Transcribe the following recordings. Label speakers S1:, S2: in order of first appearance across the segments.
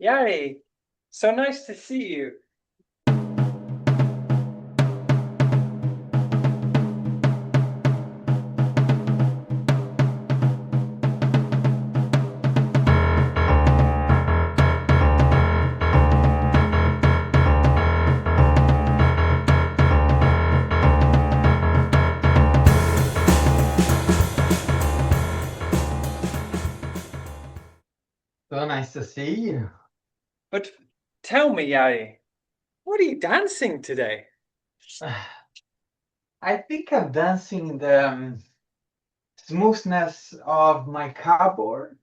S1: Yari, so nice to see you.
S2: So nice to see you.
S1: But tell me, Yari, what are you dancing today?
S2: I think I'm dancing the smoothness of my cardboard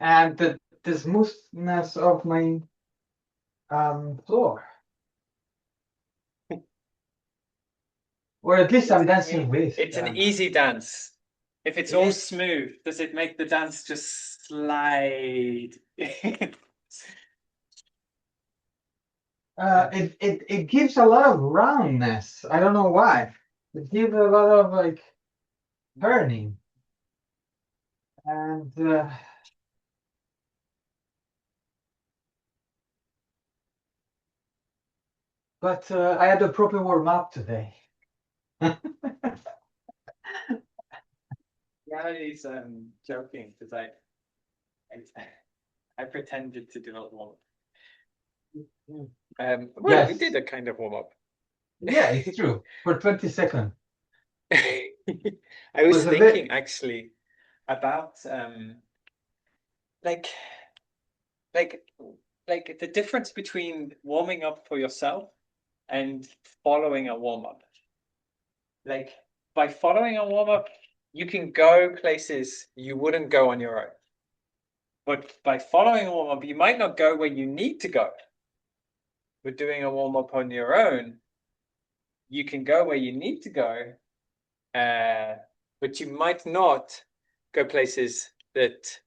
S2: and the smoothness of my floor. Or at least I'm dancing with
S1: It's an easy dance. If it's
S2: it
S1: all
S2: is
S1: smooth, does it make the dance just slide?
S2: it gives a lot of roundness. I don't know why. It gives a lot of like turning. And but I had a proper warm up today.
S1: Yari's joking because I pretended to do a warm up. Well, we did
S2: Yes.
S1: a kind of warm up.
S2: Yeah, it's true. For 20 seconds.
S1: I was
S2: Was a bit
S1: thinking actually about like like like the difference between warming up for yourself and following a warm up. Like by following a warm up, you can go places you wouldn't go on your own. But by following a warm up, you might not go where you need to go. But doing a warm up on your own, you can go where you need to go, uh, but you might not go places that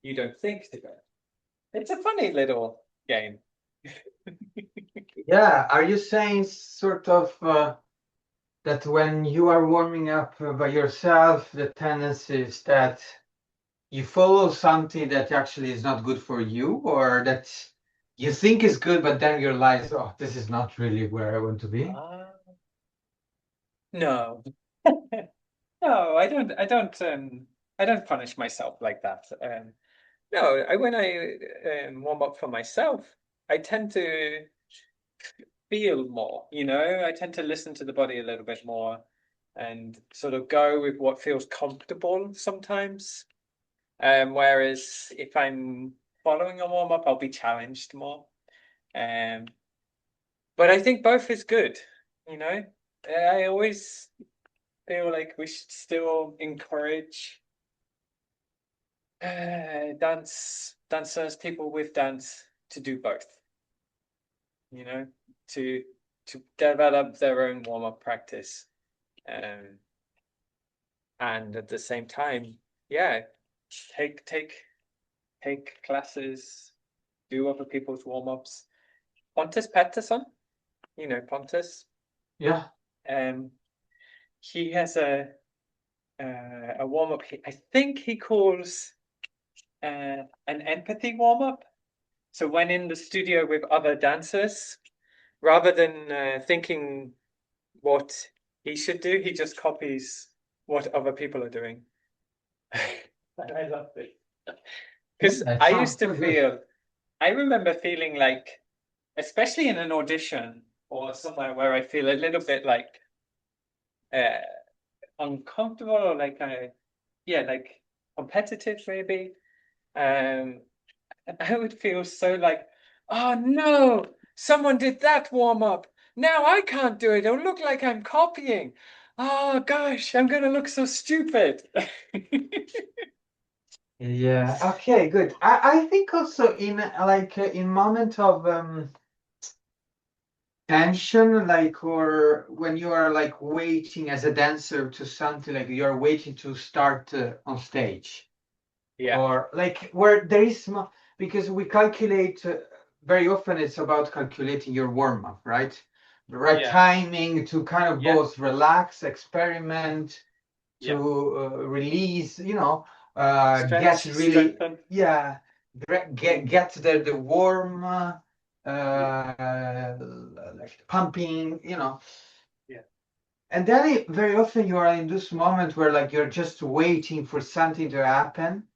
S1: you don't think to go. It's a funny little game.
S2: Yeah, are you saying sort of that when you are warming up by yourself, the tendency is that you follow something that actually is not good for you, or that you think is good, but then you realize, oh, this is not really where I want to be?
S1: Uh, no. No, I don't punish myself like that. No, when I warm up for myself, I tend to feel more, I tend to listen to the body a little bit more and sort of go with what feels comfortable sometimes. Whereas if I'm following a warm up, I'll be challenged more. Um, but I think both is good, you know. I always feel like we should still encourage dancers, people with dance to do both, you know, to to develop their own warm-up practice. Um, and at the same time, yeah, take take take classes, do other people's warm-ups. Pontus Pettersson, Pontus.
S2: Yeah.
S1: Um, he has a warm-up. I think he calls an empathy warm-up. So when in the studio with other dancers, rather than thinking what he should do, he just copies what other people are doing. And I love it. Because
S2: That
S1: I used
S2: sounds
S1: to
S2: so good.
S1: feel, I remember feeling like, especially in an audition or somewhere where I feel a little bit like uh, uncomfortable or like, yeah, like competitive maybe. Um, I would feel so like, oh no, someone did that warm up. Now I can't do it. It'll look like I'm copying. Oh gosh, I'm gonna look so stupid.
S2: Yeah. Okay, good. I think also in in moment of tension, like, or when you are like waiting as a dancer to something, like you're waiting to start on stage,
S1: Yeah,
S2: or like where there is because we calculate very often it's about calculating your warm-up, right? The right
S1: yeah,
S2: timing to kind of
S1: yeah,
S2: both relax, experiment, to
S1: yeah.
S2: release, get
S1: Stretch,
S2: really,
S1: strengthen.
S2: yeah, get the warm, like pumping,
S1: Yeah.
S2: and then very often you are in this moment where like you're just waiting for something to happen.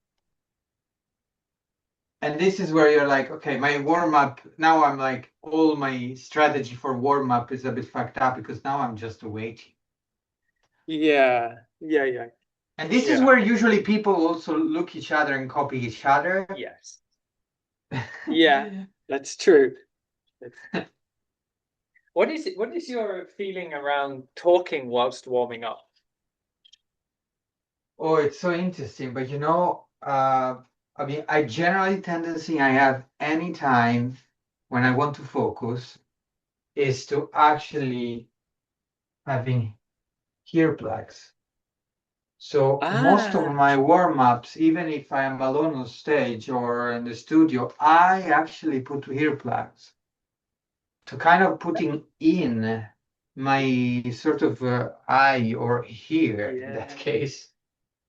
S2: And this is where you're like, okay, my warm up, now I'm like, all my strategy for warm up is a bit fucked up because now I'm just waiting.
S1: Yeah. Yeah. Yeah.
S2: And this is
S1: Yeah.
S2: where usually people also look each other and copy each other.
S1: Yes. Yeah. That's true. What is your feeling around talking whilst warming up?
S2: Oh, it's so interesting. But I mean, I generally tendency I have any time when I want to focus is to actually having earplugs. So most of
S1: Ah,
S2: my warm-ups, even if I am alone on stage or in the studio, I actually put earplugs to kind of putting in my sort of eye or ear in that
S1: yeah.
S2: case.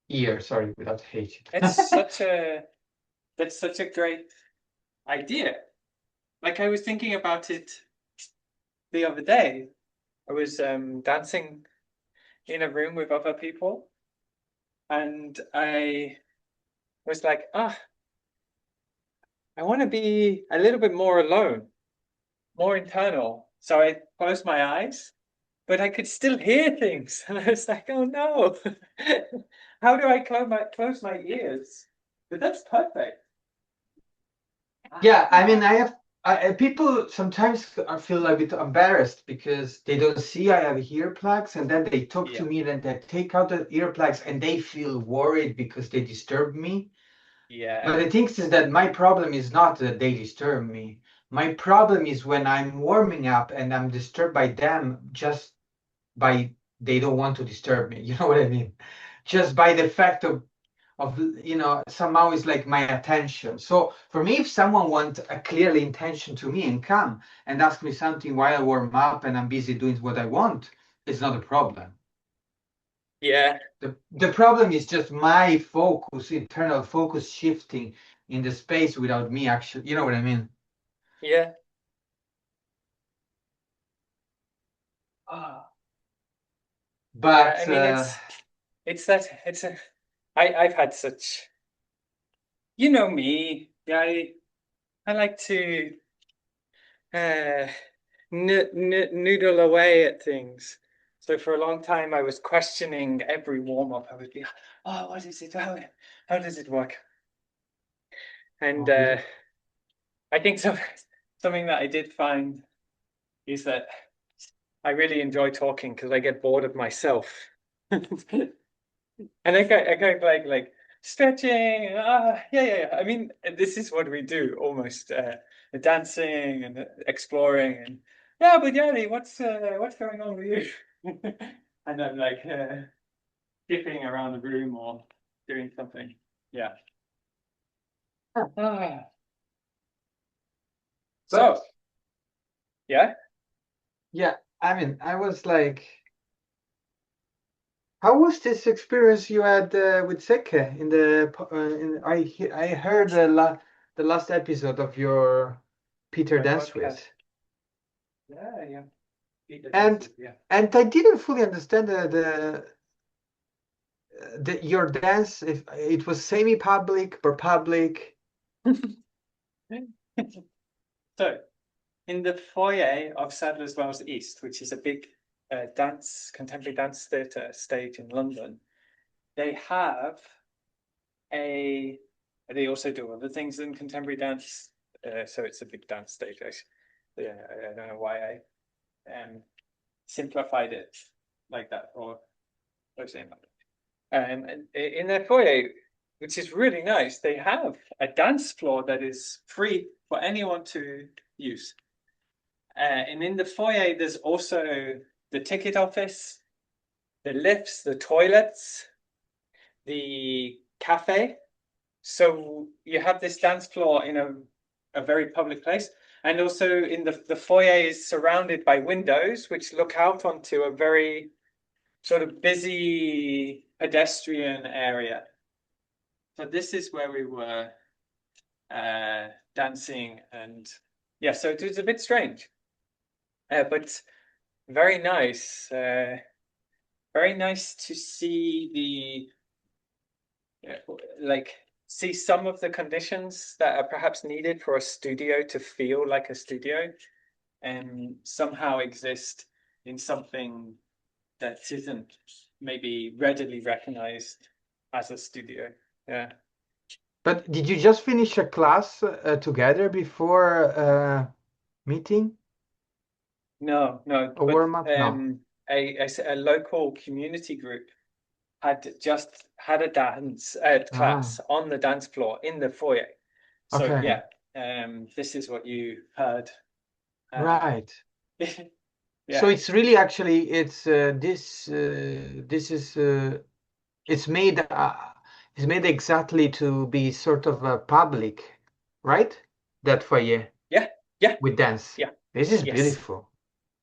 S2: Ear, sorry, without H.
S1: It's such a that's such a great idea. Like I was thinking about it the other day. I was dancing in a room with other people, and I was like, ah, I want to be a little bit more alone, more internal. So I closed my eyes, but I could still hear things. And I was like, oh no, how do I close my ears? But that's perfect.
S2: Yeah, I mean,
S1: Ah,
S2: people sometimes feel a bit embarrassed because they don't see I have earplugs, and then they talk to
S1: yeah,
S2: me, and they take out the earplugs, and they feel worried because they disturb me. But
S1: yeah,
S2: the thing is that my problem is not that they disturb me. My problem is when I'm warming up and I'm disturbed by them just by they don't want to disturb me. You know what I mean? Just by the fact of somehow it's like my attention. So for me, if someone wants a clearly intention to me and come and ask me something while I warm up and I'm busy doing what I want, it's not a problem.
S1: yeah,
S2: The problem is just my focus, internal focus shifting in the space without me actually, you know what I mean?
S1: yeah. Ah, yeah. I
S2: But
S1: mean, it's that it's a. I've had such. You know me. Yeah, I like to uh noodle away at things. So for a long time, I was questioning every warm up. I would be, oh, what is it? How does it work? And
S2: oh, really?
S1: I think something that I did find is that I really enjoy talking because I get bored of myself. And I kind of like stretching. Yeah, yeah, yeah. I mean, this is what we do almost dancing and exploring. And yeah, but Yari, what's going on with you? And I'm like skipping around the room or doing something. Yeah. Ah.
S2: But
S1: So, yeah.
S2: yeah, I mean, I was like, how was this experience you had with Seke in I heard the last episode of your Peter
S1: My
S2: dance
S1: podcast.
S2: with.
S1: Yeah, yeah. Peter
S2: And
S1: dances. Yeah.
S2: I didn't fully understand your dance, if it was semi-public or public.
S1: So, in the foyer of Sadler's Wells East, which is a big contemporary dance theatre stage in London, they have a. They also do other things in contemporary dance. So it's a big dance stage. Yeah, I don't know why I simplified it like that or saying that. In their foyer, which is really nice, they have a dance floor that is free for anyone to use. And in the foyer, there's also the ticket office, the lifts, the toilets, the cafe. So you have this dance floor in a very public place. And also in the foyer is surrounded by windows which look out onto a very sort of busy pedestrian area. So this is where we were. dancing, and yeah, so it was a bit strange, but very nice. Very nice to see like see some of the conditions that are perhaps needed for a studio to feel like a studio and somehow exist in something that isn't maybe readily recognized as a studio. Yeah.
S2: But did you just finish a class together before meeting?
S1: No, no,
S2: A
S1: but
S2: warm up? No.
S1: a local community group had just had a dance
S2: Ah,
S1: class on the dance floor in the foyer. So
S2: okay.
S1: yeah, this is what you heard. Uh,
S2: Right. So
S1: yeah,
S2: it's really actually this is it's made exactly to be sort of a public, right? That foyer
S1: yeah, yeah,
S2: with dance.
S1: yeah.
S2: This is
S1: Yes,
S2: beautiful.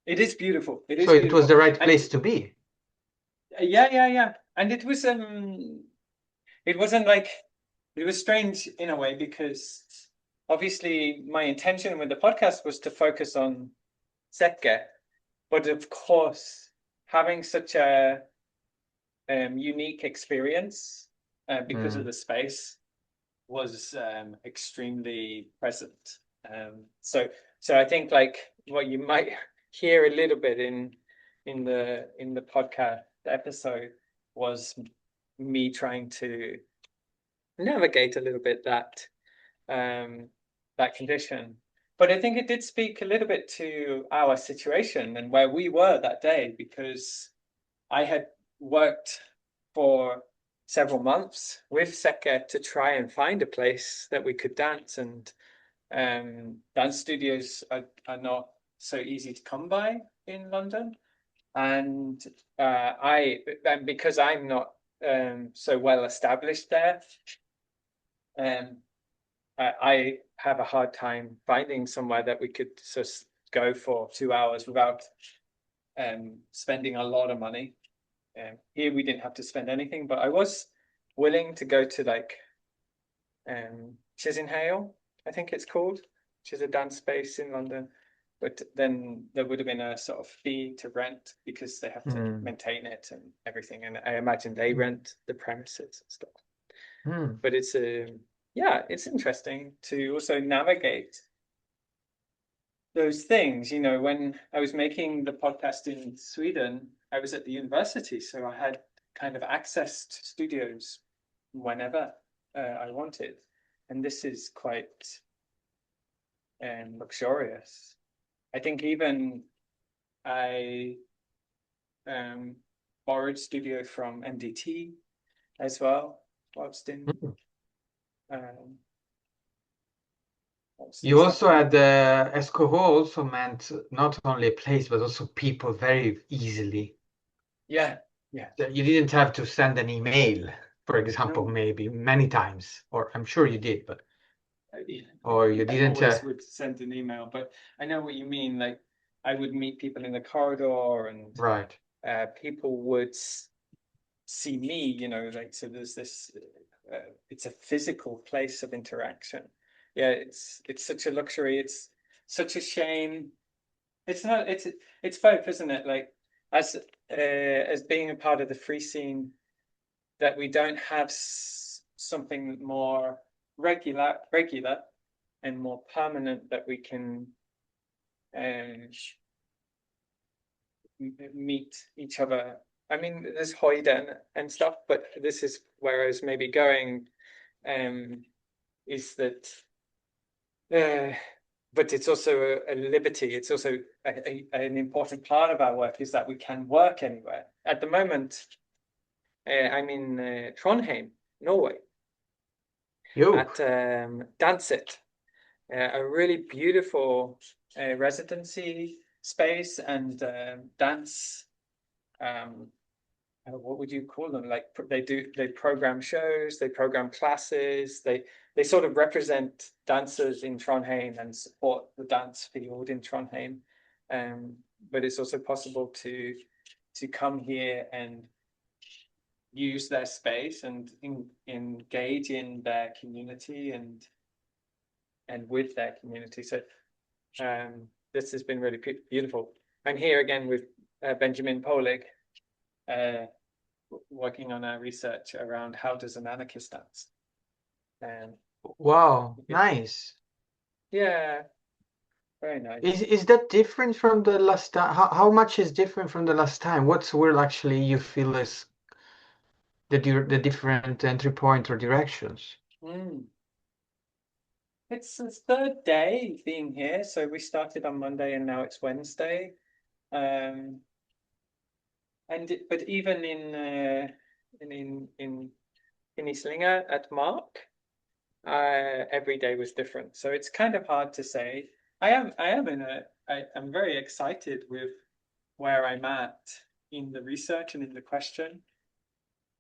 S1: it is beautiful. It
S2: So
S1: is
S2: it was
S1: beautiful,
S2: the right
S1: and
S2: place to be.
S1: yeah, yeah, yeah. And it wasn't like it was strange in a way because obviously my intention with the podcast was to focus on Setge, but of course having such a unique experience because of
S2: Mm.
S1: the space was extremely present. So I think like what you might hear a little bit in the podcast episode was me trying to navigate a little bit um, that condition. But I think it did speak a little bit to our situation and where we were that day because I had worked for several months with Seke to try and find a place that we could dance, and dance studios are not so easy to come by in London. And and because I'm not so well established there, um, I have a hard time finding somewhere that we could just go for 2 hours without spending a lot of money. Here we didn't have to spend anything, but I was willing to go to like Chisenhale, I think it's called, which is a dance space in London. But then there would have been a sort of fee to rent because they have to
S2: Mm.
S1: maintain it and everything. And I imagine they rent the premises and stuff.
S2: Mm.
S1: But it's a yeah, it's interesting to also navigate those things. You know, when I was making the podcast in Sweden, I was at the university, so I had kind of access to studios whenever I wanted. And this is quite luxurious. I think even I um, borrowed studio from MDT as well, whilst
S2: Mm.
S1: um, whilst in
S2: You also had
S1: Stockholm.
S2: Escoho also meant not only a place but also people very easily.
S1: Yeah, yeah,
S2: That you didn't have to send an email, for example,
S1: no,
S2: maybe many times, or I'm sure you did, but or you
S1: I
S2: didn't.
S1: always would send an email, but I know what you mean. Like I would meet people in the corridor, and
S2: Right.
S1: people would see me. You know, like so. There's this. It's a physical place of interaction. Yeah, it's such a luxury. It's such a shame. It's not. It's both, isn't it? Like as being a part of the free scene, that we don't have something more regular and more permanent that we can um, meet each other. I mean, there's Hoyden and stuff, but this is where I was maybe going. Um, is that, uh, but it's also a liberty. It's also an important part of our work is that we can work anywhere. At the moment, I'm in Trondheim, Norway,
S2: You.
S1: at Danset, a really beautiful residency space and dance. Um, what would you call them? Like they program shows, they program classes, they sort of represent dancers in Trondheim and support the dance field in Trondheim. Um, but it's also possible to come here and use their space and engage in their community and and with their community. So this has been really beautiful. I'm here again with Benjamin Polig, uh, working on our research around how does an anarchist dance. And
S2: Wow, nice.
S1: yeah, very nice.
S2: Is that different from the last time? How much is different from the last time? What's where actually you feel is the different entry point or directions?
S1: Mm. It's the third day being here, so we started on Monday and now it's Wednesday. Um, but even in Islinga at Mark, every day was different. So it's kind of hard to say. I'm very excited with where I'm at in the research and in the question.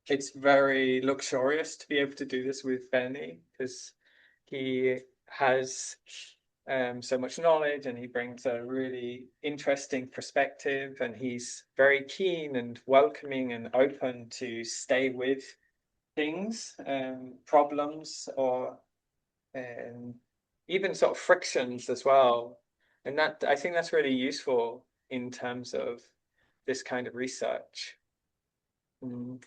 S1: It's very luxurious to be able to do this with Benny because he has so much knowledge and he brings a really interesting perspective and he's very keen and welcoming and open to stay with things, problems or um, even sort of frictions as well. And that I think that's really useful in terms of this kind of research. Mm.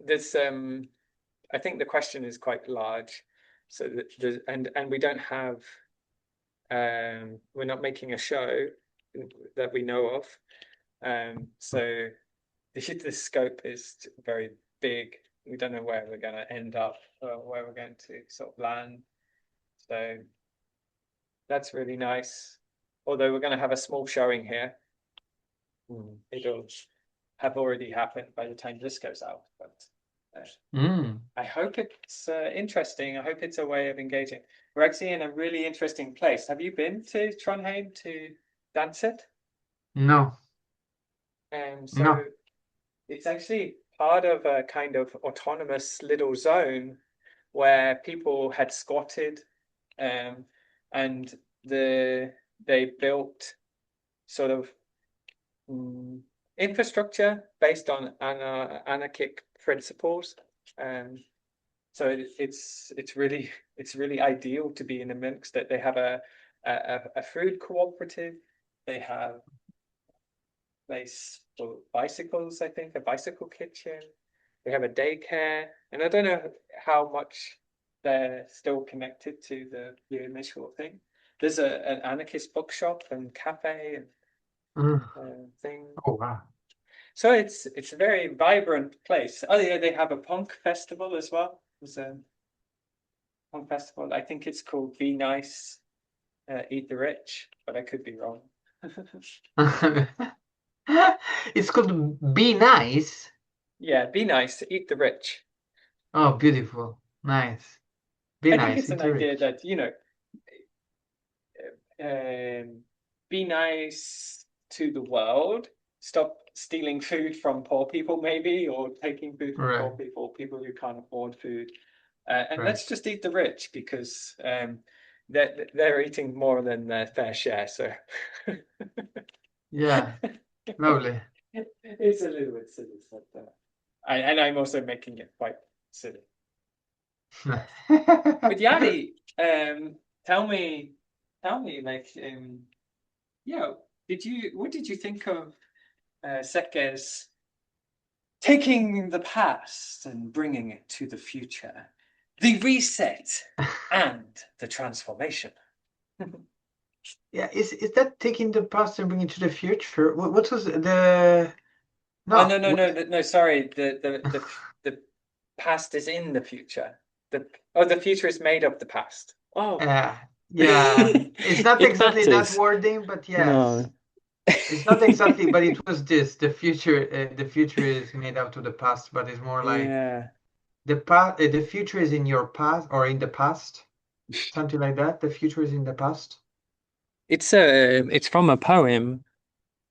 S1: This I think the question is quite large, so that and we don't have we're not making a show that we know of. So the scope is very big. We don't know where we're going to end up or where we're going to sort of land. So that's really nice. Although we're going to have a small showing here. It'll have already happened by the time this goes out. But I hope it's interesting. I hope it's a way of engaging. We're actually in a really interesting place. Have you been to Trondheim to dance it?
S2: No,
S1: So
S2: no.
S1: it's actually part of a kind of autonomous little zone where people had squatted, um, and they built sort of infrastructure based on anarchic principles. Um, so it's really ideal to be in amongst it. They have a food cooperative. They have place for bicycles, I think, a bicycle kitchen. They have a daycare, and I don't know how much they're still connected to the initial thing. There's an anarchist bookshop and cafe and
S2: Mm.
S1: thing.
S2: Oh wow.
S1: So it's a very vibrant place. Oh yeah, they have a punk festival as well. There's a punk festival. I think it's called Be Nice, Eat the Rich, but I could be wrong.
S2: It's called Be Nice.
S1: Yeah, Be Nice, Eat the Rich.
S2: Oh, beautiful. Nice. Be
S1: I think
S2: nice.
S1: it's an
S2: It's
S1: idea
S2: rich.
S1: that, um, be nice to the world, stop stealing food from poor people, maybe, or taking food from
S2: Right.
S1: poor people, people who can't afford food. And
S2: Right.
S1: let's just eat the rich because they're eating more than their fair share. So
S2: Yeah. Lovely.
S1: it's a little bit silly, but and I'm also making it quite silly. But Yari, tell me, like, what did you think of Setge's taking the past and bringing it to the future, the reset and the transformation?
S2: Yeah, is that taking the past and bringing it to the future? What was the
S1: Oh
S2: no?
S1: no no no no no! Sorry, the past is in the future. The future is made of the past. Oh,
S2: Uh, yeah, it's not
S1: it
S2: exactly that
S1: matters.
S2: wording, but yes,
S1: No.
S2: it's not exactly. But it was this. The future is made out of the past, but it's more like
S1: Yeah.
S2: the past. The future is in your past or in the past, something like that. The future is in the past.
S1: It's from a poem,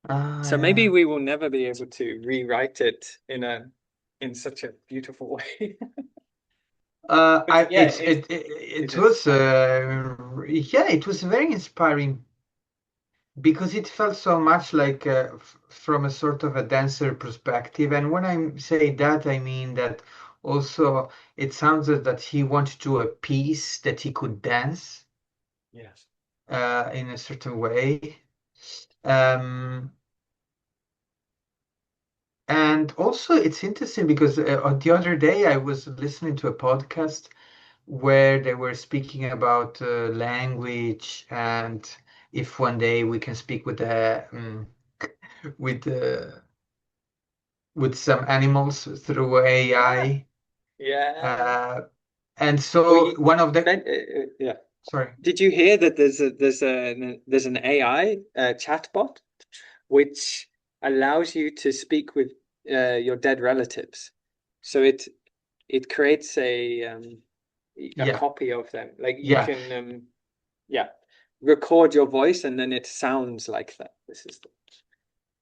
S2: Ah,
S1: so maybe
S2: yeah.
S1: we will never be able to rewrite it in such a beautiful way. But yeah, it
S2: It
S1: is
S2: was
S1: kind of
S2: yeah, it was very inspiring because it felt so much like from a sort of a dancer perspective. And when I say that, I mean that also it sounded that he wanted to a piece that he could dance.
S1: Yes.
S2: in a certain way. Um, and also, it's interesting because the other day I was listening to a podcast where they were speaking about language and if one day we can speak with the with the with some animals through
S1: Ah,
S2: AI.
S1: yeah.
S2: Uh, and
S1: Well,
S2: so one of the
S1: yeah.
S2: sorry,
S1: Did you hear that there's an AI chatbot which allows you to speak with your dead relatives? So it creates a
S2: yeah,
S1: copy of them. Like you
S2: yeah.
S1: can yeah, record your voice and then it sounds like that. This is the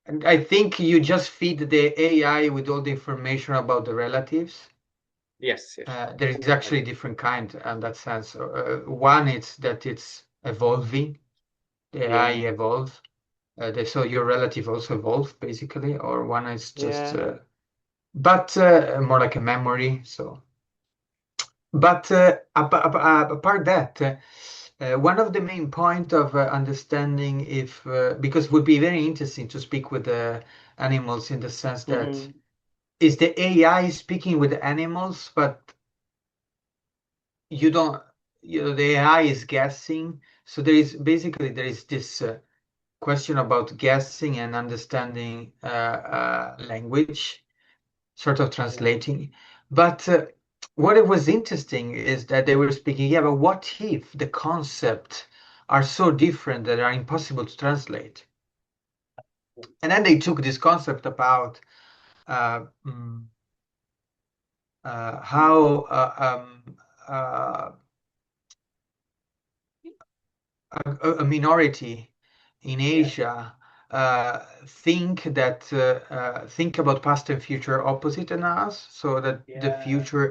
S2: And I think you just feed the AI with all the information about the relatives.
S1: yes, yes.
S2: There is actually different kind in that sense. One is that it's evolving. The AI
S1: Yeah.
S2: evolves. So your relative also evolves basically, or one is just,
S1: Yeah.
S2: but more like a memory. So, but apart that, one of the main point of understanding if because it would be very interesting to speak with the animals in the sense that
S1: Hmm.
S2: is the AI speaking with the animals, but you don't, the AI is guessing. So there is this question about guessing and understanding language, sort of
S1: Yeah.
S2: translating. But what it was interesting is that they were speaking, yeah, but what if the concepts are so different that are impossible to translate? And then they took this concept about uh, mm, how uh, a minority in
S1: Yeah.
S2: Asia think about past and future opposite than us, so that
S1: Yeah.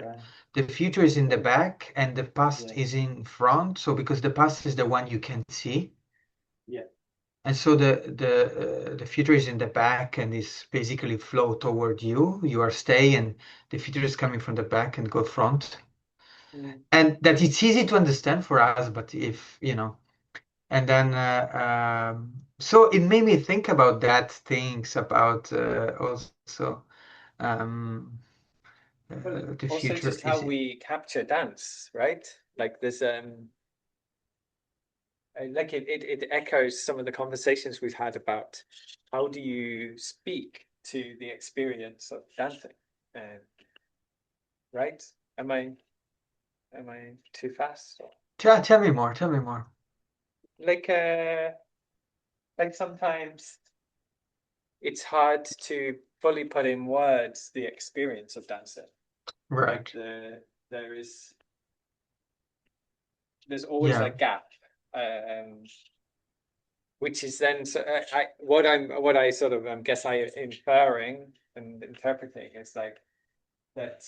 S1: Right.
S2: the future is in the back and the past
S1: Yeah.
S2: is in front. So because the past is the one you can see,
S1: Yeah.
S2: and so the future is in the back and is basically flow toward you. You are stay, and the future is coming from the back and go front.
S1: Mm.
S2: And that it's easy to understand for us, but if and then so it made me think about that things about also um,
S1: Well,
S2: the
S1: also
S2: future
S1: just how
S2: is
S1: we capture dance, right? Like there's like it echoes some of the conversations we've had about how do you speak to the experience of dancing, um, right? Am I am I too fast? Or...
S2: tell me more, tell me more.
S1: Like like sometimes it's hard to fully put in words the experience of dancing. Like
S2: Right.
S1: there is there's always a
S2: Yeah,
S1: gap, um, which is then so what I sort of guess I inferring and interpreting is like that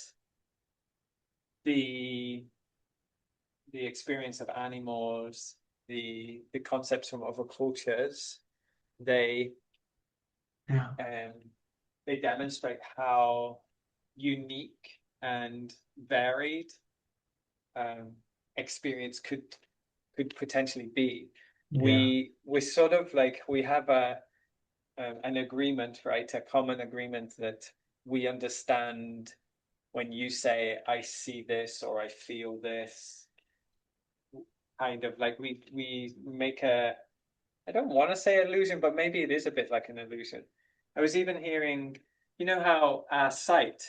S1: the the experience of animals, the concepts from other cultures, they
S2: yeah,
S1: um, they demonstrate how unique and varied um, experience could potentially be.
S2: yeah,
S1: We're sort of like we have a an agreement, right? A common agreement that we understand when you say I see this or I feel this, kind of like we make a I don't want to say illusion, but maybe it is a bit like an illusion. I was even hearing, you know how our sight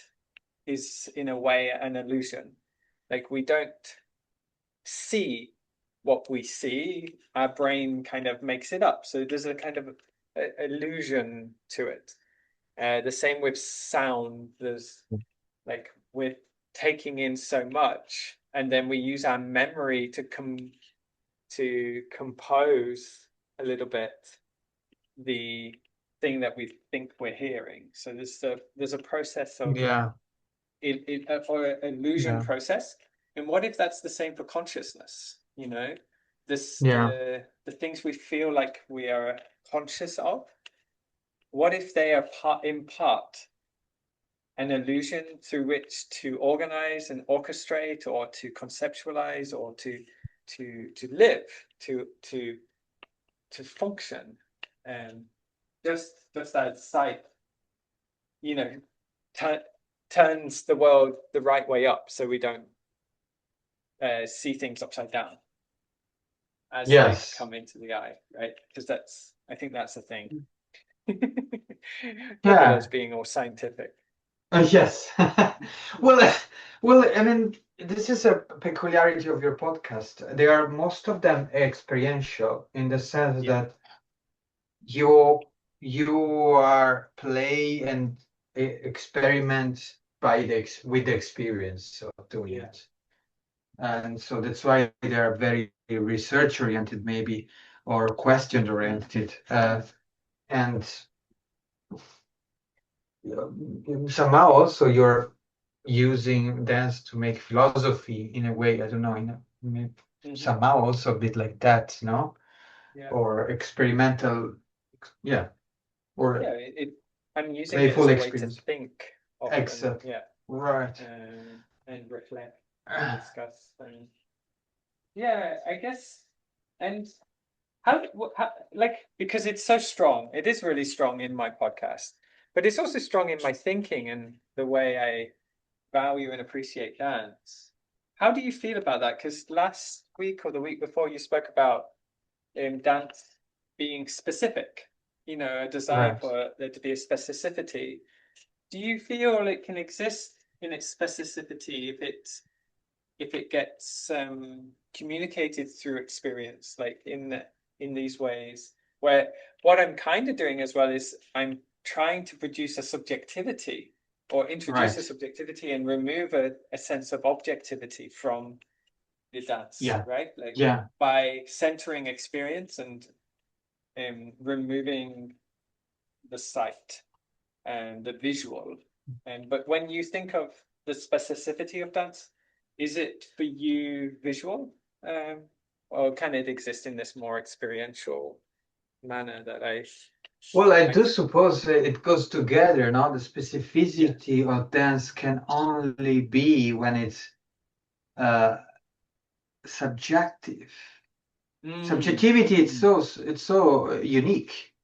S1: is in a way an illusion. Like we don't see what we see, our brain kind of makes it up. So there's a kind of illusion to it. The same with sound. There's like we're taking in so much, and then we use our memory to compose a little bit the thing that we think we're hearing. So there's a process of
S2: yeah,
S1: or illusion
S2: yeah,
S1: process. And what if that's the same for consciousness? You know, this
S2: yeah,
S1: the things we feel like we are conscious of. What if they are in part an illusion through which to organize and orchestrate or to conceptualize or to live, to function, and just that sight, you know, turns the world the right way up, so we don't see things upside down as they
S2: Yes.
S1: come into the eye, right? Because I think that's the thing. Look at us
S2: Yeah.
S1: being all scientific.
S2: Yes. Well, well, I mean, this is a peculiarity of your podcast. They are most of them experiential in the sense
S1: Yeah,
S2: that you are play and experiment with the experience of doing
S1: yeah.
S2: it. And so that's why they are very research oriented, maybe, or question
S1: Mm.
S2: oriented. And somehow also you're using dance to make philosophy in a way. I don't know,
S1: Hmm.
S2: somehow also a bit like that,
S1: Yeah,
S2: or experimental, yeah, or
S1: yeah. I'm using it as
S2: playful
S1: a way to
S2: experience.
S1: think often.
S2: Except,
S1: Yeah,
S2: right.
S1: and reflect and discuss, and yeah, I guess. And like, because it's so strong, it is really strong in my podcast, but it's also strong in my thinking and the way I value and appreciate dance. How do you feel about that? Because last week or the week before, you spoke about dance being specific, a desire
S2: Right.
S1: for there to be a specificity. Do you feel it can exist in its specificity if it gets communicated through experience, like in these ways? Where what I'm kind of doing as well is I'm trying to produce a subjectivity or introduce a
S2: Right.
S1: subjectivity and remove a sense of objectivity from the dance,
S2: Yeah.
S1: right? Like
S2: Yeah.
S1: by centering experience and removing the sight and the visual. And but when you think of the specificity of dance, is it for you visual, um, or can it exist in this more experiential manner that
S2: Well, I
S1: I
S2: do suppose it goes together, no? The
S1: yeah.
S2: specificity of dance can only be when it's uh, subjective.
S1: Mm,
S2: Subjectivity,
S1: mm,
S2: it's so unique.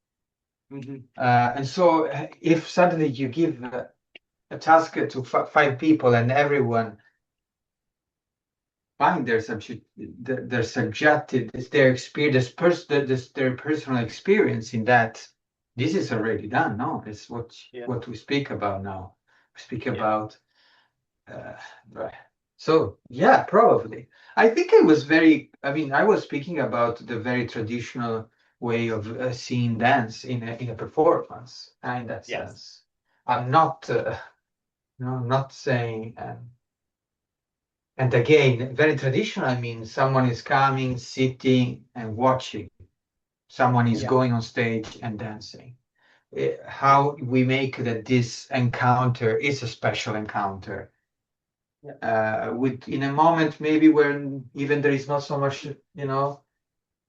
S1: mm-hmm.
S2: And so if suddenly you give a task to five people and everyone find their subjective, it's their experience, their personal experience in that, this is already done, no? It's
S1: Yeah,
S2: what we speak about now. We speak
S1: yeah,
S2: about uh, right. So yeah, probably. I think I was very. I mean, I was speaking about the very traditional way of seeing dance in a performance. In that
S1: yes,
S2: sense, I'm not. No, not saying. And again, very traditional. I mean, someone is coming, sitting, and watching. Someone is
S1: yeah,
S2: going on stage and dancing.
S1: yeah,
S2: How we make that this encounter is a special encounter
S1: yeah,
S2: with in a moment maybe when even there is not so much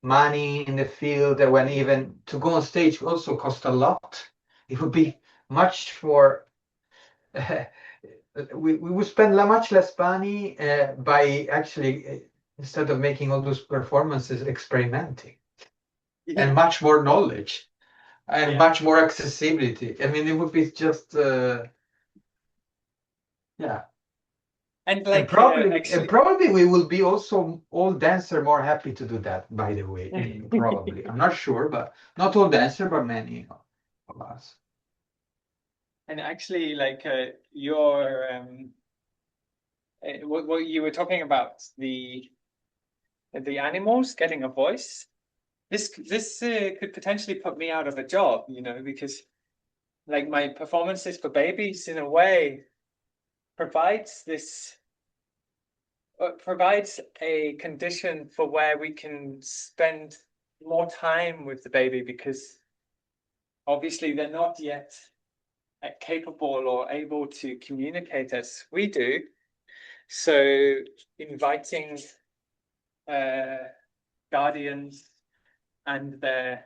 S2: money in the field, that when even to go on stage also cost a lot. It would be much more we would spend much less money by actually instead of making all those performances experimenting,
S1: yeah,
S2: and much more knowledge and
S1: yeah.
S2: much more accessibility. I mean, it would be just yeah.
S1: And
S2: And
S1: like actually,
S2: probably we will be also all dancer more happy to do that, by the way. I mean, probably. I'm not sure, but not all dancer, but many of us.
S1: and actually, like your what you were talking about, the animals getting a voice. This could potentially put me out of a job, because like my performances for babies in a way provides this provides a condition for where we can spend more time with the baby, because obviously they're not yet capable or able to communicate as we do. So inviting uh, guardians and their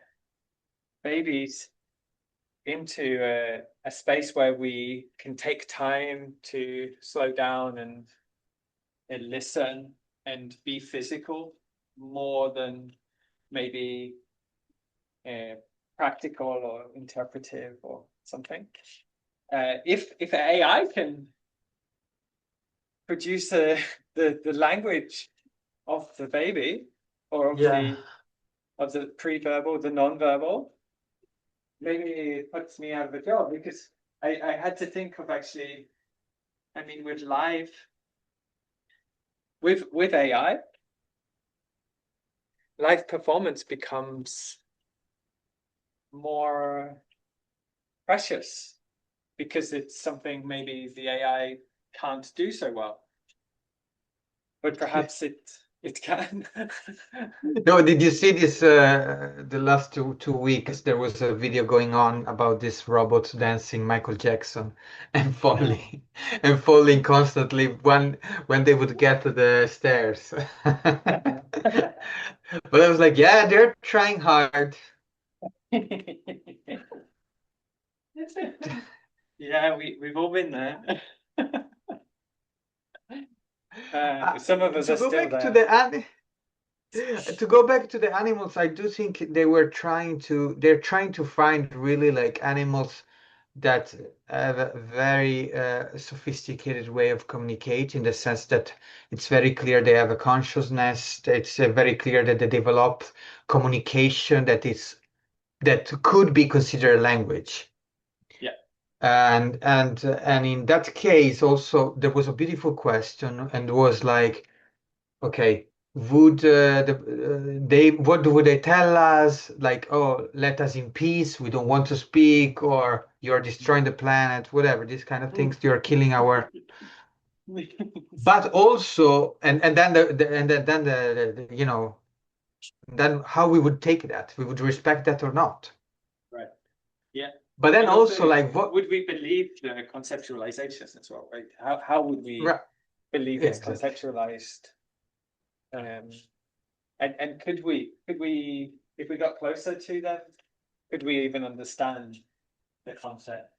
S1: babies into a space where we can take time to slow down and listen and be physical. more than maybe uh, practical or interpretive or something. If AI can produce the language of the baby or
S2: Yeah.
S1: of the pre-verbal, the non-verbal, maybe it puts me out of a job because I had to think of actually, I mean, with AI, live performance becomes more precious because it's something maybe the AI can't do so well, but perhaps it can.
S2: No, did you see this the last two weeks there was a video going on about this robot dancing Michael Jackson and
S1: No.
S2: falling and falling constantly when they would get to the stairs. But I was like, yeah, they're trying hard.
S1: Yeah, we've all been there.
S2: Uh,
S1: Some of us
S2: to
S1: are
S2: go
S1: still
S2: back to
S1: there.
S2: the to go back to the animals, I do think they're trying to find really like animals that have a very sophisticated way of communicating in the sense that it's very clear they have a consciousness. It's very clear that they develop communication that could be considered a language.
S1: Yeah.
S2: And in that case, also there was a beautiful question, and was like, okay, would they what would they tell us? Like, oh, let us in peace. We don't want to speak, or you're destroying the planet, whatever. These kind of things. You're killing our. But also, and then then how we would take that? We would respect that or not?
S1: Right. Yeah.
S2: But then
S1: And also,
S2: also like what?
S1: would we believe the conceptualizations as well, right? How would we
S2: Right,
S1: believe
S2: yeah,
S1: it's
S2: exactly.
S1: conceptualized? Um, and could we if we got closer to them, could we even understand the concept?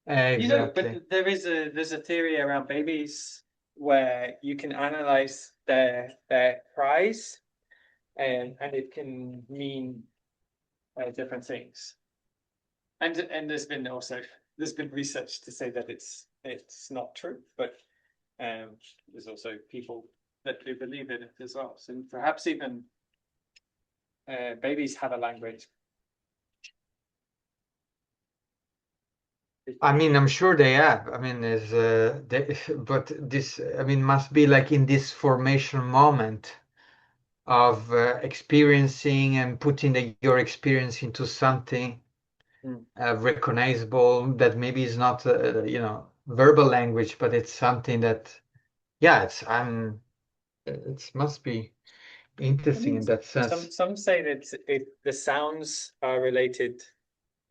S1: You know,
S2: Exactly.
S1: but there's a theory around babies where you can analyze their cries and it can mean different things. And there's been research to say that it's not true, but there's also people that do believe in it as well. So perhaps even babies have a language.
S2: I mean, I'm sure they have. I mean, but this, I mean, must be like in this formation moment of experiencing and putting your experience into something
S1: Mm.
S2: recognizable that maybe is not, verbal language, but it's something that, yeah, it must be
S1: I
S2: interesting
S1: mean,
S2: in that sense.
S1: some say that the sounds are related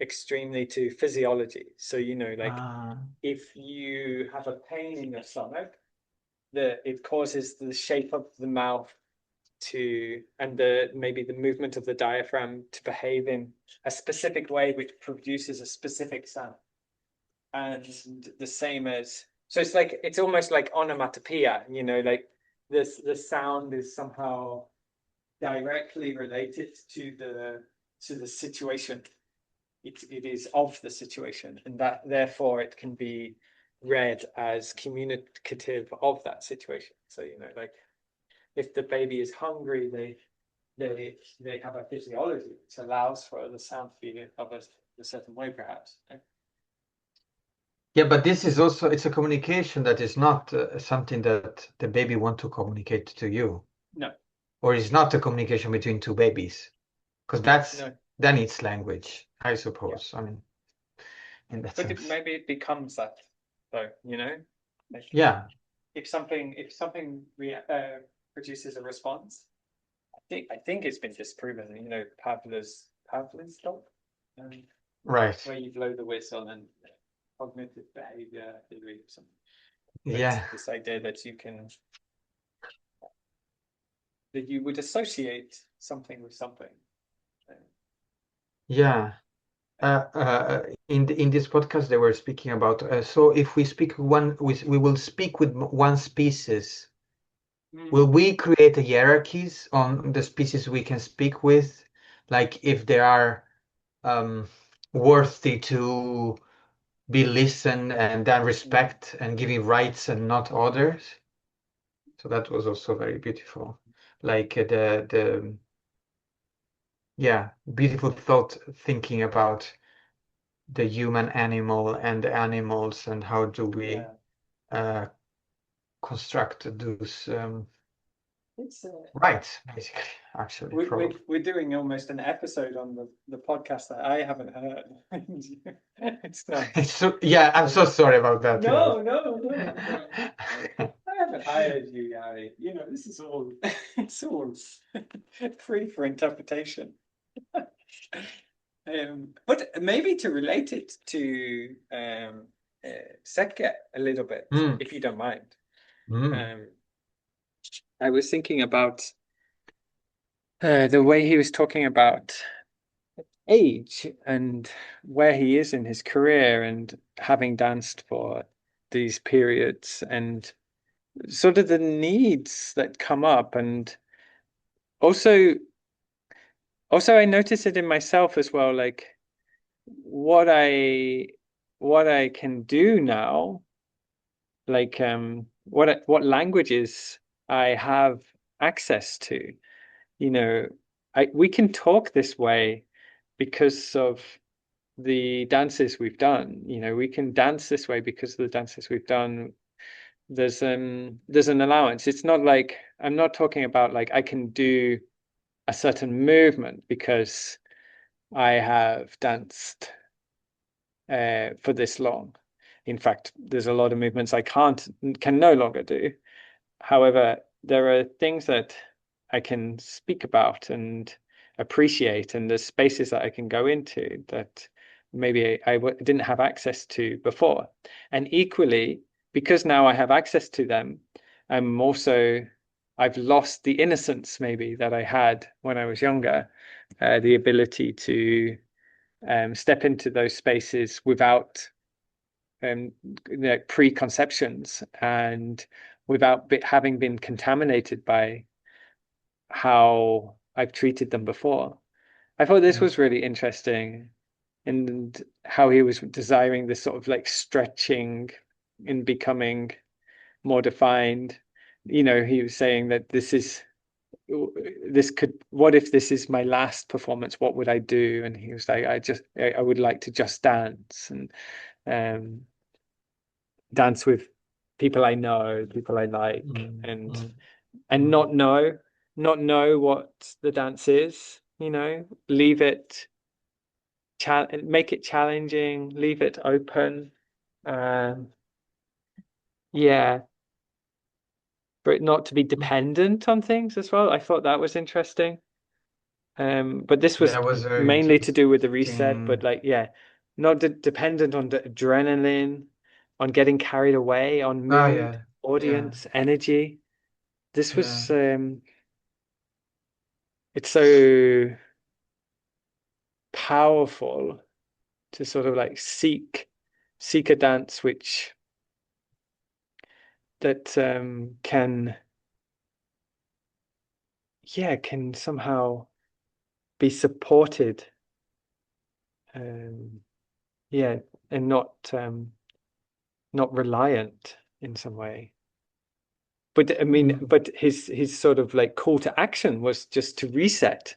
S1: extremely to physiology. So, like
S2: Ah,
S1: if you have a pain in your stomach, it causes the shape of the mouth to and the maybe the movement of the diaphragm to behave in a specific way, which produces a specific sound. And the same as so it's almost like onomatopoeia, like the sound is somehow directly related to the situation. It is of the situation, and that therefore it can be read as communicative of that situation. So, like if the baby is hungry, they have a physiology which allows for the sound to be of a certain way, perhaps.
S2: yeah, but this is also, it's a communication that is not something that the baby want to communicate to you,
S1: No,
S2: or is not a communication between two babies. Because that's
S1: no,
S2: then it's language, I
S1: yeah.
S2: suppose. I mean, in that
S1: But
S2: sense.
S1: maybe it becomes that, though. Like
S2: Yeah,
S1: if something produces a response, I think it's been disproven. Pavlov's dog, um,
S2: right.
S1: where you blow the whistle and cognitive behavior theory or something. But
S2: Yeah,
S1: this idea that you would associate something with something. Uh,
S2: yeah. In this podcast, they were speaking about so if we speak we will speak with one species will we create a hierarchies on the species we can speak with? Like if they are um, worthy to be listened and then
S1: Mm.
S2: respect and giving rights and not others. So that was also very beautiful. Like the yeah, beautiful thought thinking about the human animal and the animals and how do we
S1: Yeah,
S2: uh, construct those
S1: it's
S2: rights, basically, actually, probably.
S1: we're doing almost an episode on the podcast that I haven't heard. It's
S2: It's so, yeah, I'm so sorry about that. Yeah.
S1: no. I haven't hired you, Yari. You know, this is all it's all free for interpretation. But maybe to relate it to Setke a little bit,
S2: Mm,
S1: if you don't mind.
S2: mm,
S1: Um, I was thinking about the way he was talking about age and where he is in his career and having danced for these periods and sort of the needs that come up and also I notice it in myself as well, like what I what I can do now, like what languages I have access to. You know, I we can talk this way because of the dances we've done. You know, we can dance this way because of the dances we've done. There's an allowance. It's not like I'm not talking about like I can do a certain movement because I have danced for this long. In fact, there's a lot of movements I can no longer do. However, there are things that I can speak about and appreciate, and there's spaces that I can go into that maybe didn't have access to before. And equally, because now I have access to them, I'm also, I've lost the innocence maybe that I had when I was younger, the ability to step into those spaces without preconceptions and without having been contaminated by how I've treated them before. I thought this
S2: yeah.
S1: was really interesting and how he was desiring this sort of like stretching and becoming more defined. You know, he was saying that this could, what if this is my last performance? What would I do? And he was like, I would like to just dance and um, dance with people I know, people I like,
S2: Mm,
S1: and
S2: mm,
S1: and
S2: mm,
S1: not know what the dance is, you know, leave it make it challenging, leave it open. Um, yeah, for it not to be
S2: mm.
S1: dependent on things as well. I thought that was interesting. But this was
S2: That was very
S1: mainly to do with the reset, but
S2: interesting.
S1: like, yeah, not dependent on the adrenaline, on getting carried away, on
S2: Oh
S1: mood,
S2: yeah, yeah,
S1: audience, energy. This
S2: yeah.
S1: was it's so powerful to sort of like seek a dance which that can can somehow be supported um yeah and not reliant in some way. But I mean,
S2: Mm,
S1: but his sort of like call to action was just to reset.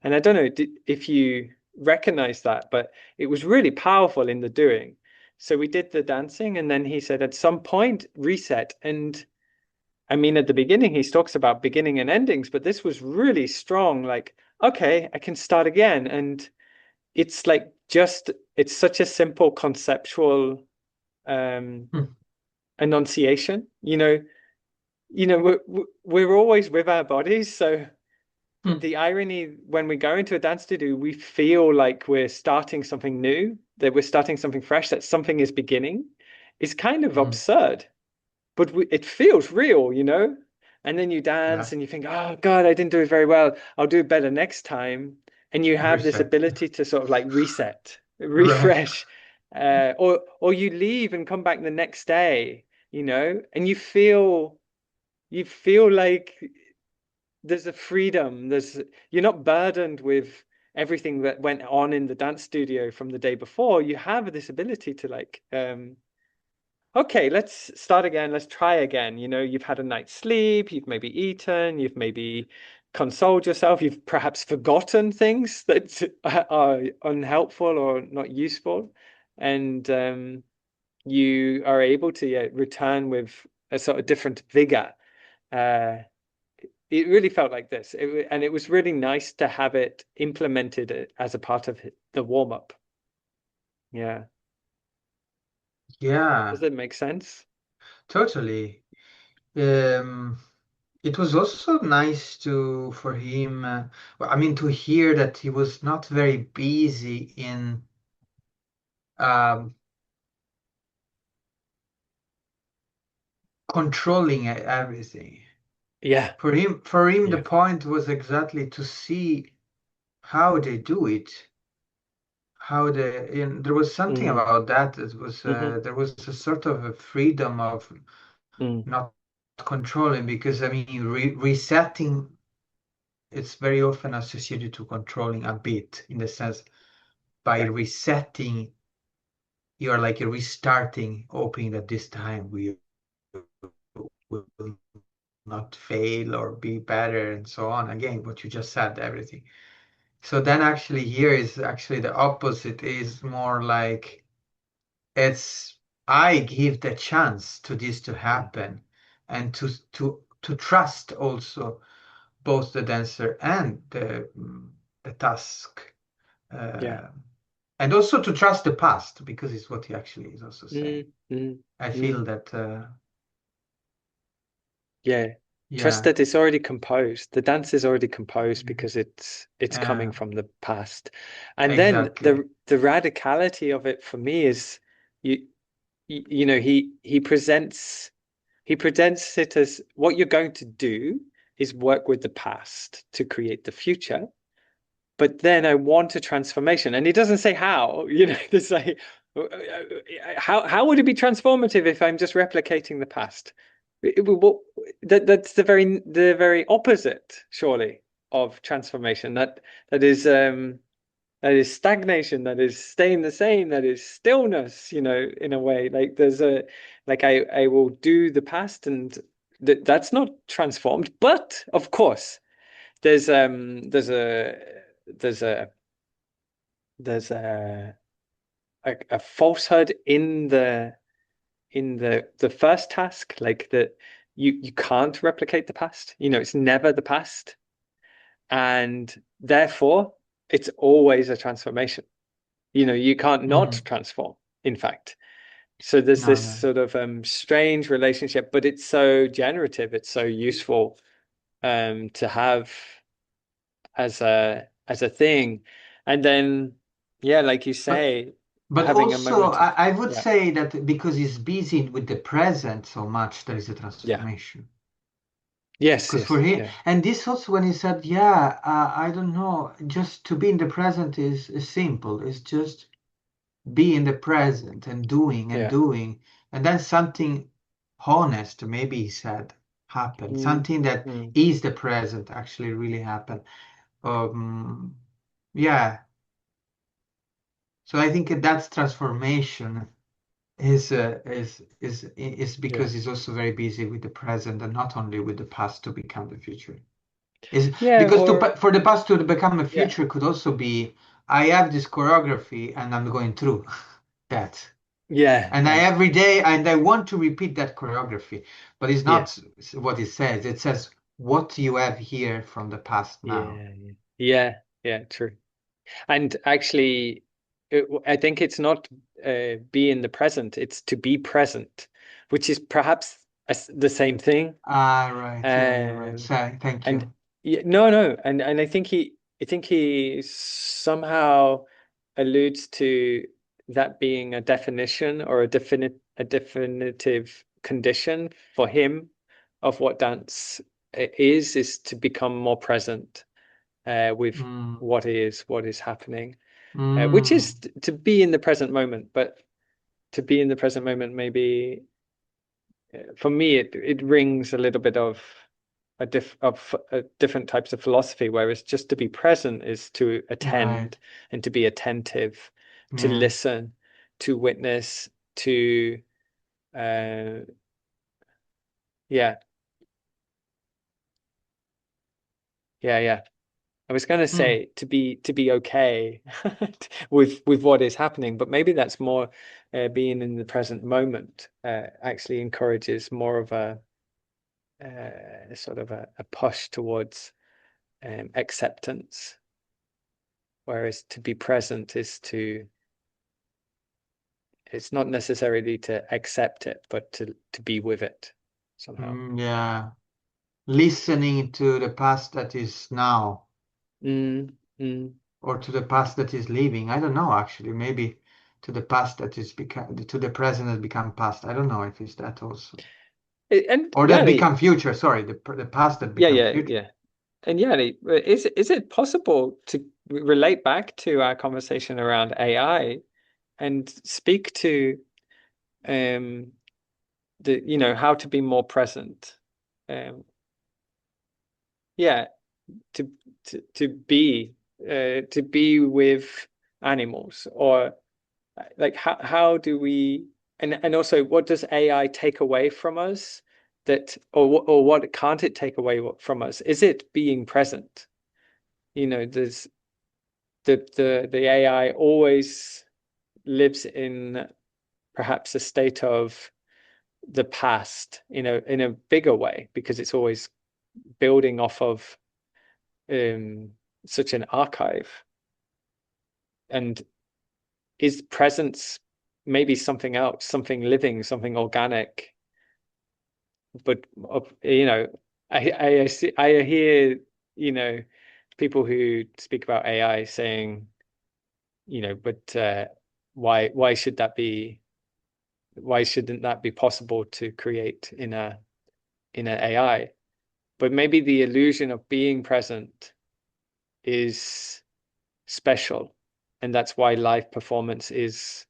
S1: And I don't know if you recognize that, but it was really powerful in the doing. So we did the dancing, and then he said at some point reset. And I mean, at the beginning, he talks about beginning and endings, but this was really strong. Like, okay, I can start again. And it's like it's such a simple conceptual um,
S2: mm,
S1: enunciation. We're always with our bodies, so
S2: mm,
S1: the irony when we go into a dance to do, we feel like we're starting something new, that we're starting something fresh, that something is beginning, is kind of
S2: mm.
S1: absurd, but it feels real, you know? And then you
S2: Yeah,
S1: dance and you think, oh God, I didn't do it very well. I'll do it better next time. And you have this
S2: reset.
S1: ability to sort of like reset,
S2: Right.
S1: refresh, or you leave and come back the next day, you know, and you feel you feel like there's a freedom. You're not burdened with everything that went on in the dance studio from the day before. You have this ability to like, okay, let's start again. Let's try again. You've had a night's sleep, you've maybe eaten, you've maybe consoled yourself, you've perhaps forgotten things that are unhelpful or not useful. And you are able to, yeah, return with a sort of different vigor. Uh, it really felt like this. And it was really nice to have it implemented as a part of the warm up. Yeah. Does
S2: Yeah,
S1: that make sense?
S2: totally. Um, it was also nice for him, well, I mean, to hear that he was not very busy in um, controlling everything.
S1: Yeah.
S2: For him, the
S1: Yeah.
S2: point was exactly to see how they do it, how they, there was something
S1: Mm,
S2: about that. It was
S1: hmm
S2: there was a sort of a freedom of
S1: mm,
S2: not controlling, because I mean, resetting, it's very often associated to controlling a bit, in the sense, by
S1: right.
S2: resetting, you're like restarting, hoping that this time we will not fail or be better and so on. Again, what you just said, everything. So then actually here is actually the opposite, is more like, it's, I give the chance to this to
S1: Mm,
S2: happen, and to trust also both the dancer and the task,
S1: yeah.
S2: uh, and also to trust the past, because it's what he actually is also saying.
S1: Mm, mm,
S2: I feel
S1: mm.
S2: that
S1: Yeah. Trust
S2: yeah,
S1: that it's already composed. The dance is already composed because it's coming
S2: yeah,
S1: from the past. And then
S2: exactly.
S1: the radicality of it for me is you he presents it as what you're going to do is work with the past to create the future. But then I want a transformation. And he doesn't say how, there's like, how would it be transformative if I'm just replicating the past? Well, that's the very opposite, surely, of transformation. That is stagnation, that is staying the same, that is stillness, in a way. Like I will do the past and that's not transformed. But of course, there's um there's a there's a there's a falsehood in the first task, like that you can't replicate the past. It's never the past, and therefore it's always a transformation. You can't not
S2: Hmm.
S1: transform, in fact. So there's
S2: No,
S1: this
S2: no.
S1: sort of strange relationship, but it's so generative, it's so useful to have as a thing. And then, yeah, like you
S2: But
S1: say,
S2: but
S1: having a
S2: also,
S1: moment of,
S2: I would
S1: yeah,
S2: say that because he's busy with the present so much, there is a
S1: yeah,
S2: transformation.
S1: yes,
S2: Because for
S1: yes,
S2: him,
S1: yeah,
S2: and this also when he said, yeah, I don't know, just to be in the present is simple. It's just be in the present and doing and
S1: yeah.
S2: doing, and then something honest, maybe he said, happened.
S1: Mm,
S2: Something that
S1: mm.
S2: is the present actually really happened. Um, yeah. So I think that's transformation is
S1: Yeah.
S2: because he's also very busy with the present, and not only with the past to become the future. Is
S1: Yeah,
S2: because
S1: or
S2: for the past to become a
S1: yeah,
S2: future could also be, I have this choreography and I'm going through that.
S1: yeah,
S2: And I
S1: yeah,
S2: every day and I want to repeat that choreography, but it's
S1: yeah,
S2: not what it says. It says what you have here from the past now.
S1: yeah, yeah, yeah, yeah, true. And actually, I think it's not be in the present, it's to be present, which is perhaps the same thing.
S2: Ah, right. Yeah, you're right.
S1: Um,
S2: So, thank
S1: and
S2: you.
S1: yeah, no, and I think he somehow alludes to that being a definition or a definitive condition for him of what dance is to become more present with
S2: Mm,
S1: what is happening, which is
S2: mm,
S1: to be in the present moment, but to be in the present moment maybe for me, it rings a little bit of different types of philosophy, whereas just to be present is to
S2: Right.
S1: attend and to be attentive, to
S2: Yeah.
S1: listen, to witness, to uh, yeah, yeah. I was going to
S2: Mm.
S1: say to be okay with what is happening, but maybe that's more being in the present moment actually encourages more of a sort of a push towards acceptance, whereas to be present is to it's not necessarily to accept it, but to be with it somehow.
S2: Yeah. Listening to the past that is now
S1: Mm, mm.
S2: or to the past that is leaving. I don't know, actually. Maybe to the past that is become to the present that become past. I don't know if it's that also.
S1: And
S2: Or
S1: yeah,
S2: that become future, sorry, the past that become future.
S1: yeah. And yeah, is it possible to relate back to our conversation around AI and speak to um the how to be more present? Yeah, to to be with animals, or like how do we, and also what does AI take away from us, that or what can't it take away from us? Is it being present? There's the AI always lives in perhaps a state of the past, in a bigger way, because it's always building off of um such an archive. And is presence maybe something else, something living, something organic? But I hear people who speak about AI saying, but why should that be? Why shouldn't that be possible to create in an AI? But maybe the illusion of being present is special, and that's why live performance is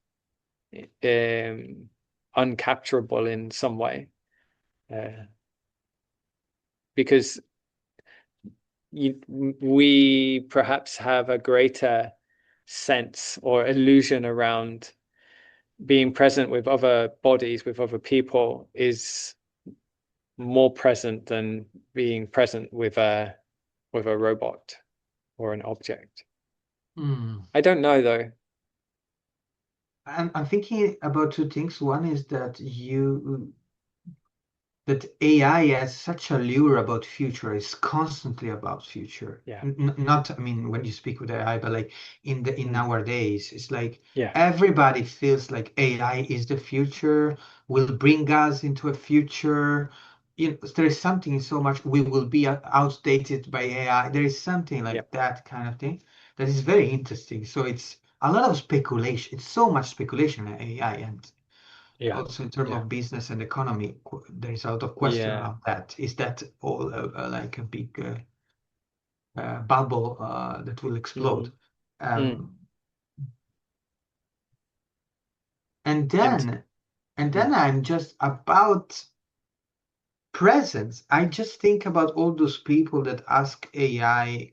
S1: um, uncapturable in some way, uh, because we perhaps have a greater sense or illusion around being present with other bodies, with other people, is more present than being present with a robot or an object.
S2: Hmm.
S1: I don't know though.
S2: I'm thinking about two things. One is that AI has such a lure about future. It's constantly about future.
S1: Yeah.
S2: Not, I mean, when you speak with AI, but like in
S1: Mm.
S2: nowadays, it's like
S1: Yeah.
S2: everybody feels like AI is the future, will bring us into a future. There is something so much we will be outdated by AI. There is something
S1: Yeah.
S2: like that kind of thing that is very interesting. So it's a lot of speculation. It's so much speculation in AI, and
S1: Yeah.
S2: also in terms
S1: Yeah.
S2: of business and economy, there is a lot of question
S1: Yeah.
S2: around that. Is that all like a big bubble that will explode?
S1: Mm. Mm.
S2: Um, and
S1: And
S2: then, and
S1: mm.
S2: then I'm just about presence. I just think about all those people that ask AI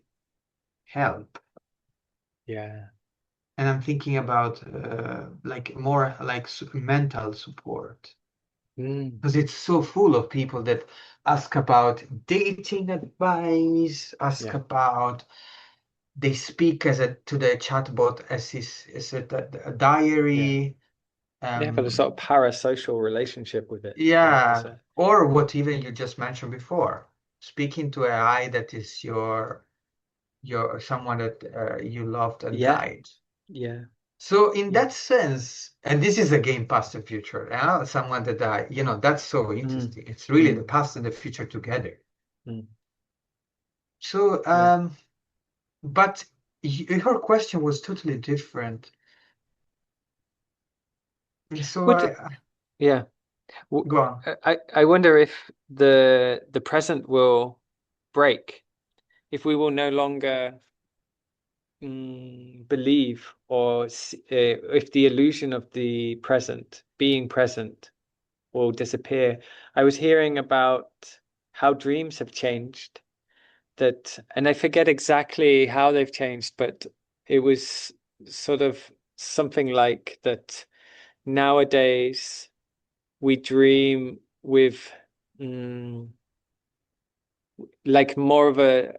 S2: help,
S1: Yeah.
S2: and I'm thinking about like more like mental support.
S1: Mm.
S2: Because it's so full of people that ask about dating advice, ask
S1: Yeah.
S2: about they speak as a to the chatbot as a
S1: Yeah.
S2: diary.
S1: They have a
S2: Um,
S1: sort of parasocial relationship with it. Yeah. There's
S2: yeah,
S1: a
S2: or what even you just mentioned before, speaking to AI that is your someone that you loved and
S1: yeah.
S2: died.
S1: Yeah.
S2: So in
S1: Yeah.
S2: that sense, and this is a game past the future, someone that died, that's so
S1: Mm.
S2: interesting. It's really the
S1: Mm.
S2: past and the future together.
S1: Mm.
S2: So,
S1: Yeah.
S2: but your question was totally different. And so
S1: Would yeah.
S2: go on.
S1: I wonder if the present will break, if we will no longer believe, or if the illusion of the present, being present, will disappear. I was hearing about how dreams have changed that, and I forget exactly how they've changed, but it was sort of something like that nowadays we dream with mm, like more of a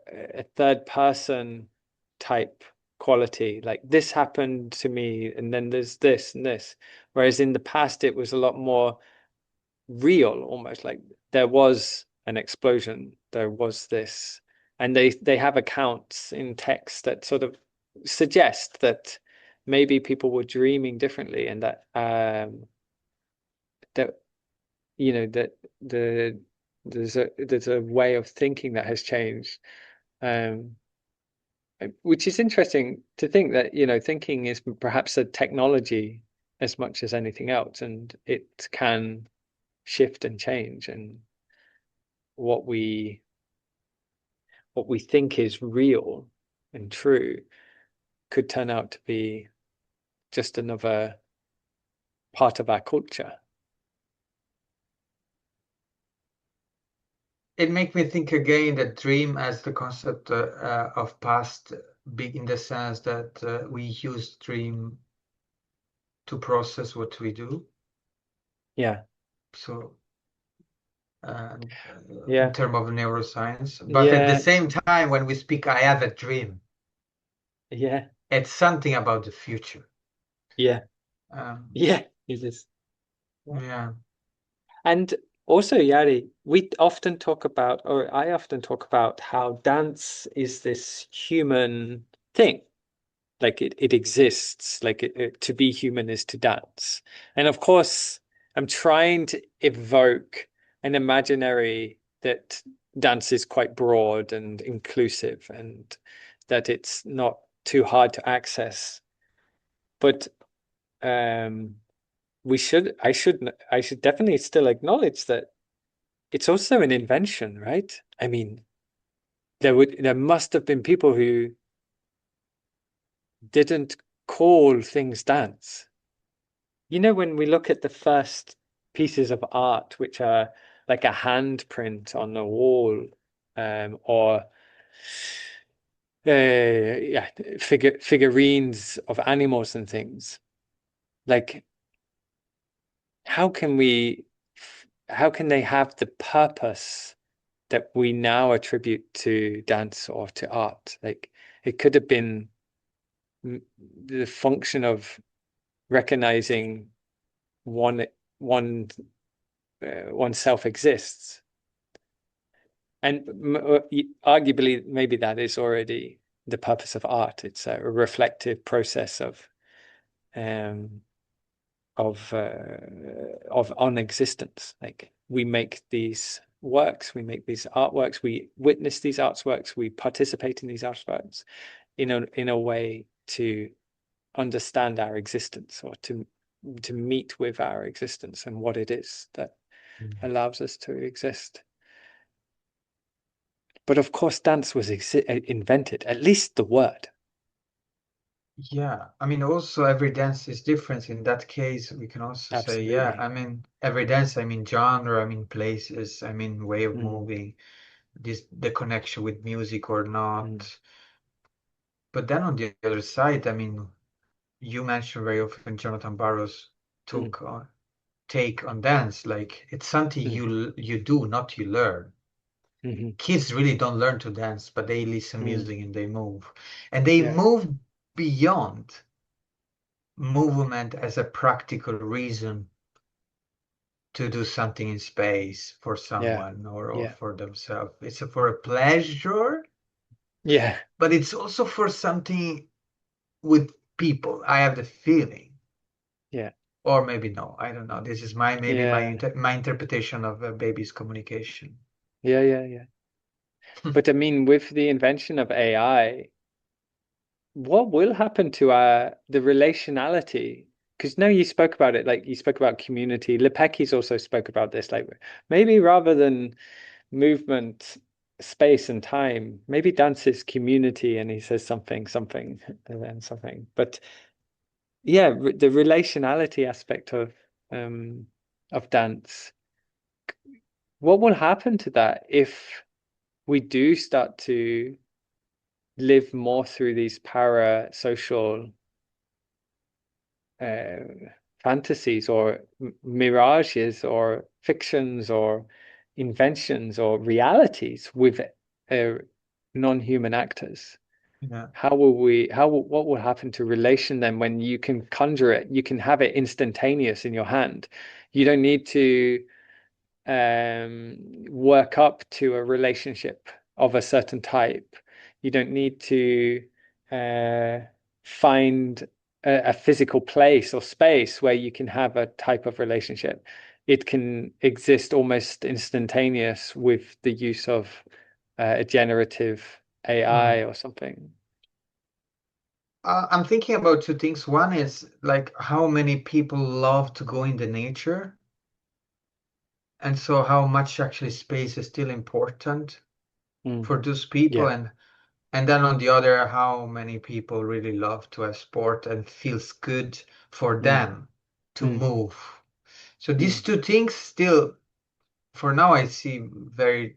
S1: third person type quality. Like this happened to me, and then there's this and this. Whereas in the past, it was a lot more real, almost like there was an explosion, there was this, and they have accounts in text that sort of suggest that maybe people were dreaming differently, and that that that the there's a way of thinking that has changed. Um, which is interesting to think that, thinking is perhaps a technology as much as anything else, and it can shift and change, and what we what we think is real and true could turn out to be just another part of our culture.
S2: It makes me think again that dream as the concept of past, big in the sense that we use dream to process what we do.
S1: Yeah,
S2: So, in
S1: yeah,
S2: terms of neuroscience, but at the
S1: yeah,
S2: same time, when we speak, I have a dream.
S1: yeah,
S2: It's something about the future.
S1: yeah,
S2: Um,
S1: yeah. It is. Yeah.
S2: yeah,
S1: And also, Yari, we often talk about, or I often talk about how dance is this human thing. Like it exists, like to be human is to dance. And of course, I'm trying to evoke an imaginary that dance is quite broad and inclusive, and that it's not too hard to access. But um I should definitely still acknowledge that it's also an invention, right? I mean, there must have been people who didn't call things dance. When we look at the first pieces of art, which are like a handprint on a wall, or yeah, figurines of animals and things, like how can we, how can they have the purpose that we now attribute to dance or to art? Like it could have been the function of recognizing one one oneself exists. And arguably, maybe that is already the purpose of art. It's a reflective process um, of on existence. Like we make these works, we make these artworks, we witness these artworks, we participate in these artworks in a way to understand our existence, or to meet with our existence and what it is that allows us to exist. But of course, dance was invented, at least the word.
S2: yeah. I mean, also every dance is different. In that case, we can also say, yeah.
S1: Absolutely.
S2: I mean, every dance. I mean, genre. I mean, places. I mean, way of
S1: Mm,
S2: moving. This the connection with music or
S1: mm,
S2: not. But then on the other side, I mean, you mentioned very often Jonathan Barrow's
S1: mm,
S2: took on take on dance. Like it's something
S1: mm,
S2: you do, not you learn.
S1: mhm,
S2: Kids really don't learn to dance, but they listen
S1: mm.
S2: music and they move. And they
S1: Yeah,
S2: move beyond movement as a practical reason to do something in space for
S1: yeah,
S2: someone or
S1: yeah,
S2: for themselves. It's for a pleasure,
S1: yeah,
S2: but it's also for something with people. I have the feeling.
S1: yeah,
S2: Or maybe no, I don't know. This is my maybe
S1: yeah,
S2: my interpretation of a baby's communication.
S1: yeah, yeah, yeah. But I mean, with the invention of AI, what will happen to the relationality? Because now you spoke about it, like you spoke about community. Lepecki's also spoke about this, like maybe rather than movement, space and time, maybe dance is community, and he says something, something, and then something. But yeah, the relationality aspect of um of dance. What will happen to that if we do start to live more through these parasocial uh, fantasies or mirages or fictions or inventions or realities with non-human actors?
S2: Yeah.
S1: What will happen to relation then when you can conjure it, you can have it instantaneous in your hand. You don't need to work up to a relationship of a certain type. You don't need to uh, find a physical place or space where you can have a type of relationship. It can exist almost instantaneous with the use of a generative
S2: Mm.
S1: AI or something.
S2: I'm thinking about two things. One is like how many people love to go in the nature, and so how much actually space is still important
S1: Mm.
S2: for those people,
S1: Yeah.
S2: and then on the other, how many people really love to have sport and feels good for
S1: Mm.
S2: them to
S1: Mm.
S2: move. So these
S1: Mm.
S2: two things still, for now, I see very,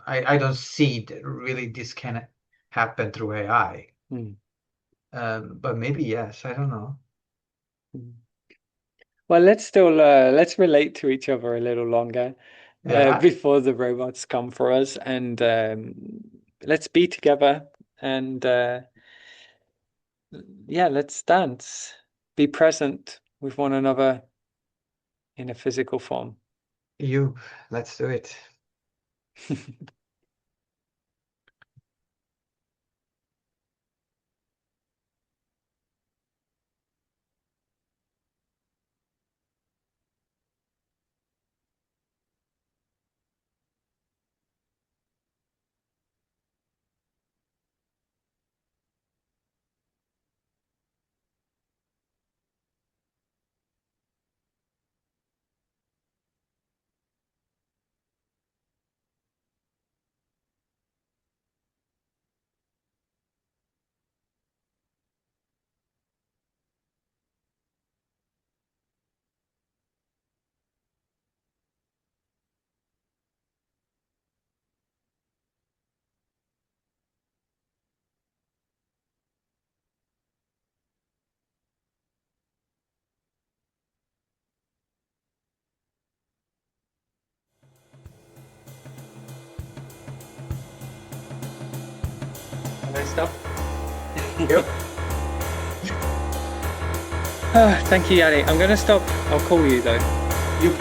S2: I don't see that really this can happen through AI.
S1: Mm.
S2: But maybe yes, I don't know.
S1: Mm. Well, let's relate to each other a little longer
S2: Yeah,
S1: before the robots come for us, and let's be together and yeah, let's dance, be present with one another in a physical form.
S2: you, let's do it.
S1: Can I stop?
S2: Yep.
S1: Thank you, Yanni. I'm going to stop. I'll call you though.
S2: You